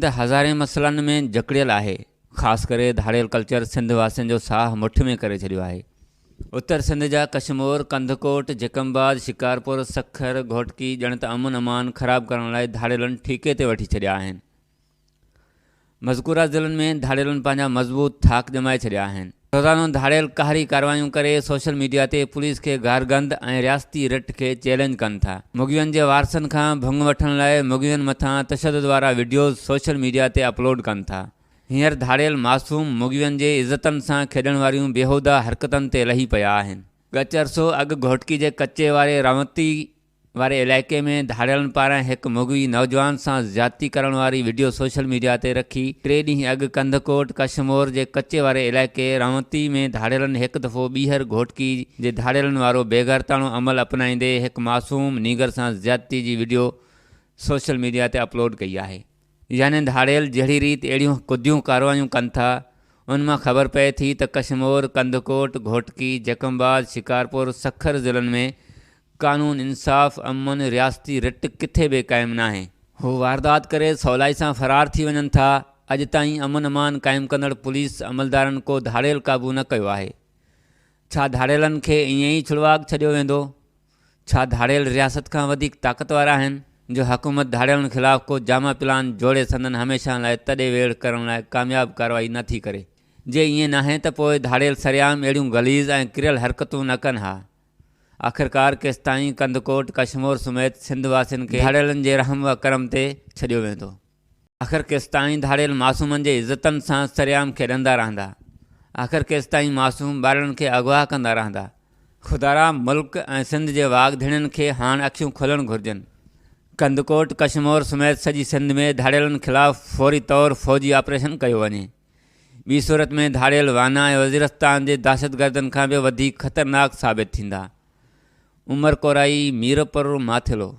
सिंध हज़ारे मसइलनि में जकड़ियल आहे। ख़ासि करे धाड़ियल कल्चर सिंध वासियुनि जो साह मुठि में करे छॾियो आहे। उत्तर सिंध जा कशमोर, कंधकोट, जिकमबाद, शिकारपुर, सखर, घोटकी ॼण त अमन अमान ख़राबु करण लाइ धाड़ियलनि ठीके ते वठी छॾिया आहिनि। मज़कूरा ज़िलनि में धाड़ियलनि पंहिंजा मज़बूत थाक ॼमाए छॾिया आहिनि। रोज़ानो धाड़ियल कहरी कार्रवायूं करे सोशल मीडिया ते पुलिस खे गारगंद ऐं रियासती रिट खे चैलेंज कनि था। मुगियुनि जे वारसनि खां भंग वठण लाइ मुगियुनि मथां तशदुद वारा वीडियोज़ सोशल मीडिया ते अपलोड कनि था। हींअर धाड़ियल मासूम मुगियुनि जे इज़तनि सां खेॾण वारियूं बेहूदा हरकतुनि ते लही पिया आहिनि। गच अरसो अॻु घोटकी जे कच्चे वारे रावती वारे इलाइक़े में धाड़ियलनि पारां हिकु मुगी नौजवान सां ज़्यादती करण वारी वीडियो सोशल मीडिया ते रखी। 3 ॾींहं अॻु कंधकोट कशमोर जे कच्चे वारे इलाइक़े रावती में धाड़ियलनि हिकु दफ़ो ॿीहर घोटकी जे धाड़ियलनि वारो बेगरताणो अमल अपनाईंदे हिकु मासूम नीगर सां ज़्यादती जी वीडियो सोशल मीडिया ते अपलोड कई आहे। यानी धाड़ियल जहिड़ी रीति अहिड़ियूं कुदियूं कार्रवायूं कनि था, उन मां ख़बर पए थी त कशमोर, कंधकोट, घोटकी, जकमबाद, शिकारपुर, सखर ज़िलनि में कानून, इंसाफ़, अमन, रियासती रिट किथे बि क़ाइमु नाहे। हू वारदात करे सवलाई सां फ़रार थी वञनि था। अॼु ताईं अमन अमान क़ाइमु कंदड़ पुलिस अमलदारनि को धाड़ियल क़ाबू न कयो आहे। छा धाड़ियलनि खे ईअं ई छुड़वाक छॾियो वेंदो? छा धाड़ियल रियासत खां वधीक ताक़त वारा आहिनि? जो हुकूमत धाड़ियलनि ख़िलाफ़ु को जामा प्लान जोड़े संदन हमेशह लाइ तॾे वेड़ करण लाइ कामयाबु कार्रवाई नथी करे। जे ईअं नाहे त पोइ धाड़ियल सरियाम अहिड़ियूं गलीज़ ऐं किरियल हरकतूं न कनि हा। आख़िरकार केसिताईं कंधकोट, कशमोर समेत सिंध वासियुनि खे धाड़ियलनि जे रहम व करम ते छॾियो वेंदो? आख़िर केसिताईं धाड़ियल मासूमनि जे इज़तनि सां सरियाम खेॾंदा रहंदा? आख़िर केसिताईं मासूम ॿारनि खे अगवा कंदा रहंदा? ख़ुदारा मुल्क ऐं सिंध जे वाघधिणनि खे हाणे अखियूं खोलणु घुरिजनि। कंधकोट, कशमोर समेत सॼी सिंध में धाड़ियलनि ख़िलाफ़ु फौरी तौरु फ़ौजी ऑपरेशन कयो वञे। ॿी सूरत में धाड़ियल वाना ऐं वज़ीरस्तान जे दहशतगर्दनि खां बि वधीक ख़तरनाक साबित थींदा। उमर कोराई, मीरपुर, माथिलो।